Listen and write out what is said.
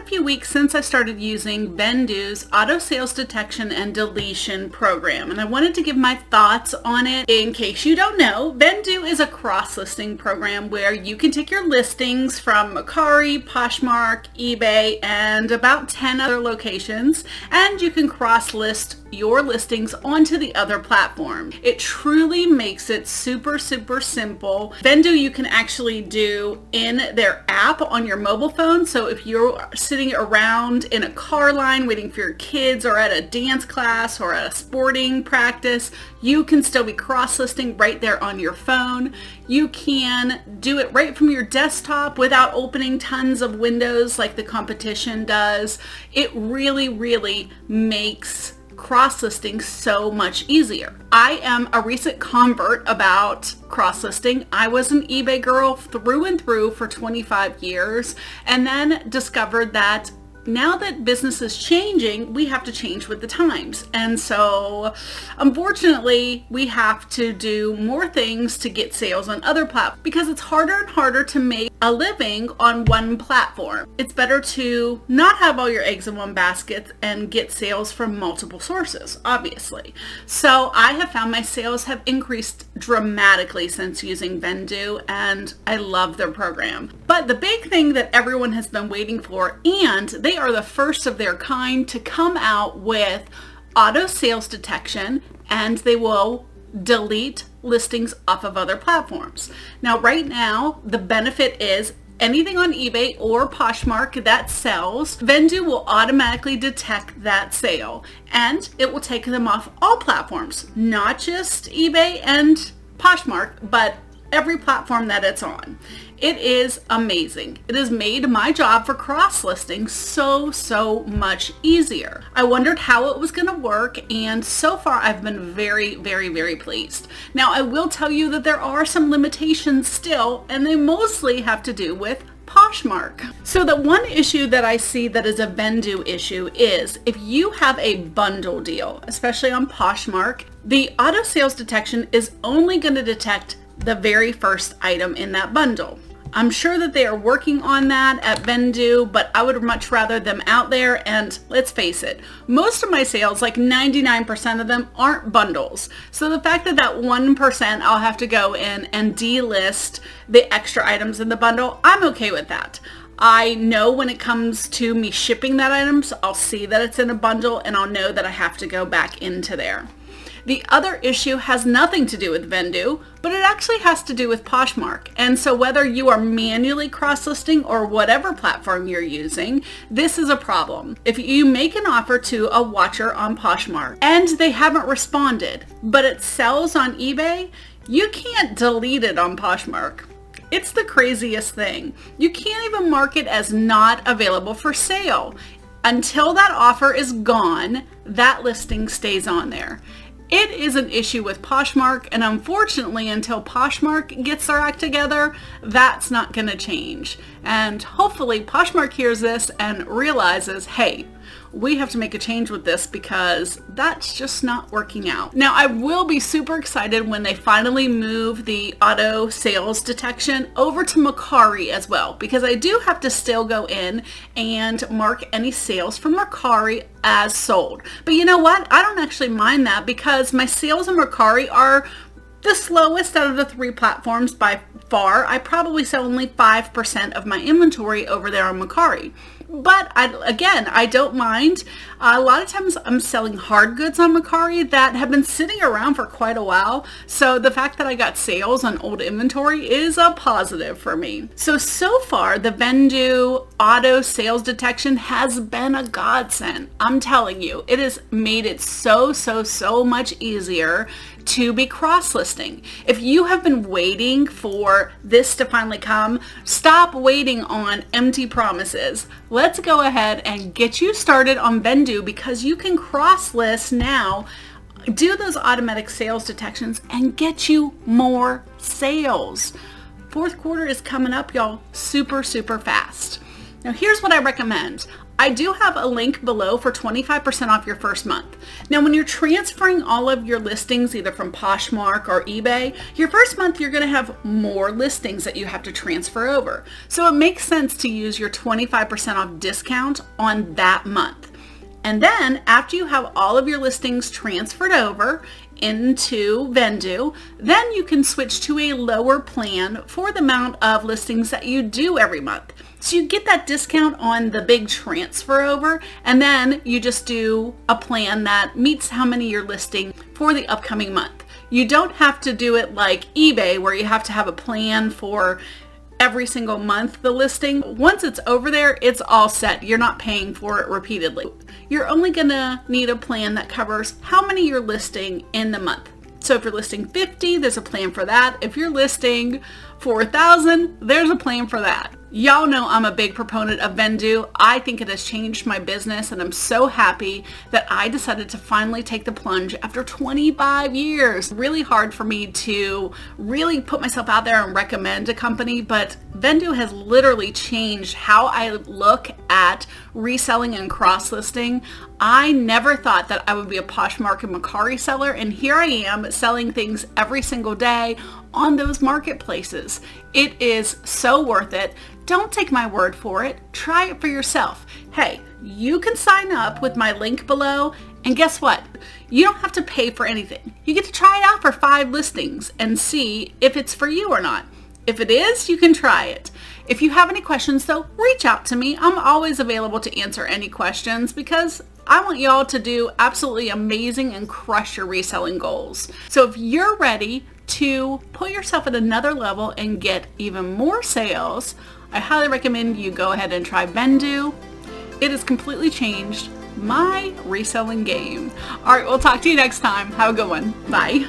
few weeks since I started using Vendoos auto sales detection and deletion program, and I wanted to give my thoughts on it. In case you don't know, Vendoo is a cross-listing program where you can take your listings from Mercari, Poshmark, eBay, and about 10 other locations, and you can cross-list your listings onto the other platform. It truly makes it super simple. Vendoo you can actually do in their app on your mobile phone. So if you're sitting around in a car line waiting for your kids, or at a dance class or at a sporting practice, you can still be cross-listing right there on your phone. You can do it right from your desktop without opening tons of windows like the competition does. It really makes cross-listing so much easier. I am a recent convert about cross-listing. I was an eBay girl through and through for 25 years, and then discovered that now that business is changing, we have to change with the times. And so unfortunately, we have to do more things to get sales on other platforms because it's harder and harder to make a living on one platform. It's better to not have all your eggs in one basket and get sales from multiple sources, obviously. So I have found my sales have increased dramatically since using Vendoo, and I love their program. But the big thing that everyone has been waiting for, and they are the first of their kind to come out with auto sales detection, and they will delete listings off of other platforms. Now, right now, the benefit is anything on eBay or Poshmark that sells, Vendoo will automatically detect that sale, and it will take them off all platforms, not just eBay and Poshmark, but every platform that it's on. It is amazing. It has made my job for cross-listing so much easier. I wondered how it was going to work, and so far I've been very pleased. Now, I will tell you that there are some limitations still, and they mostly have to do with Poshmark. So the one issue that I see that is a Vendoo issue is if you have a bundle deal, especially on Poshmark, the auto sales detection is only going to detect the very first item in that bundle. I'm sure that they are working on that at Vendoo, but I would much rather them out there. And let's face it, most of my sales, like 99% of them, aren't bundles. So the fact that that 1% I'll have to go in and delist the extra items in the bundle, I'm okay with that. I know when it comes to me shipping that items, I'll see that it's in a bundle and I'll know that I have to go back into there. The other issue has nothing to do with Vendoo, but it actually has to do with Poshmark. And so whether you are manually cross-listing or whatever platform you're using, this is a problem. If you make an offer to a watcher on Poshmark and they haven't responded, but it sells on eBay, you can't delete it on Poshmark. It's the craziest thing. You can't even mark it as not available for sale. Until that offer is gone, that listing stays on there. It is an issue with Poshmark, and unfortunately, until Poshmark gets their act together, that's not going to change. And hopefully Poshmark hears this and realizes, hey, we have to make a change with this because that's just not working out. Now, I will be super excited when they finally move the auto sales detection over to Mercari as well, because I do have to still go in and mark any sales from Mercari as sold. But you know what? I don't actually mind that because my sales on Mercari are the slowest out of the three platforms by far. I probably sell only 5% of my inventory over there on Mercari. But I don't mind. A lot of times I'm selling hard goods on Mercari that have been sitting around for quite a while. So the fact that I got sales on old inventory is a positive for me. So far the Vendoo auto sales detection has been a godsend. I'm telling you, it has made it so much easier to be cross-listing. If you have been waiting for this to finally come, stop waiting on empty promises. Let's go ahead and get you started on Vendoo because you can cross-list now, do those automatic sales detections, and get you more sales. Fourth quarter is coming up, y'all, super fast. Now here's what I recommend. I do have a link below for 25% off your first month. Now when you're transferring all of your listings either from Poshmark or eBay, your first month you're going to have more listings that you have to transfer over. So it makes sense to use your 25% off discount on that month. And then after you have all of your listings transferred over into Vendoo, then you can switch to a lower plan for the amount of listings that you do every month. So you get that discount on the big transfer over, and then you just do a plan that meets how many you're listing for the upcoming month. You don't have to do it like eBay where you have to have a plan for every single month the listing. Once it's over there, it's all set. You're not paying for it repeatedly. You're only gonna need a plan that covers how many you're listing in the month. So if you're listing 50, there's a plan for that. If you're listing 4,000, there's a plan for that. Y'all know I'm a big proponent of Vendoo. I think it has changed my business, and I'm so happy that I decided to finally take the plunge after 25 years. Really hard for me to really put myself out there and recommend a company, but Vendoo has literally changed how I look at reselling and cross-listing. I never thought that I would be a Poshmark and Mercari seller, and here I am selling things every single day on those marketplaces. It is so worth it. Don't take my word for it. Try it for yourself. Hey, you can sign up with my link below, and guess what? You don't have to pay for anything. You get to try it out for 5 listings and see if it's for you or not. If it is, you can try it. If you have any questions though, reach out to me. I'm always available to answer any questions because I want y'all to do absolutely amazing and crush your reselling goals. So if you're ready to put yourself at another level and get even more sales, I highly recommend you go ahead and try Vendoo. It has completely changed my reselling game. All right, we'll talk to you next time. Have a good one. Bye.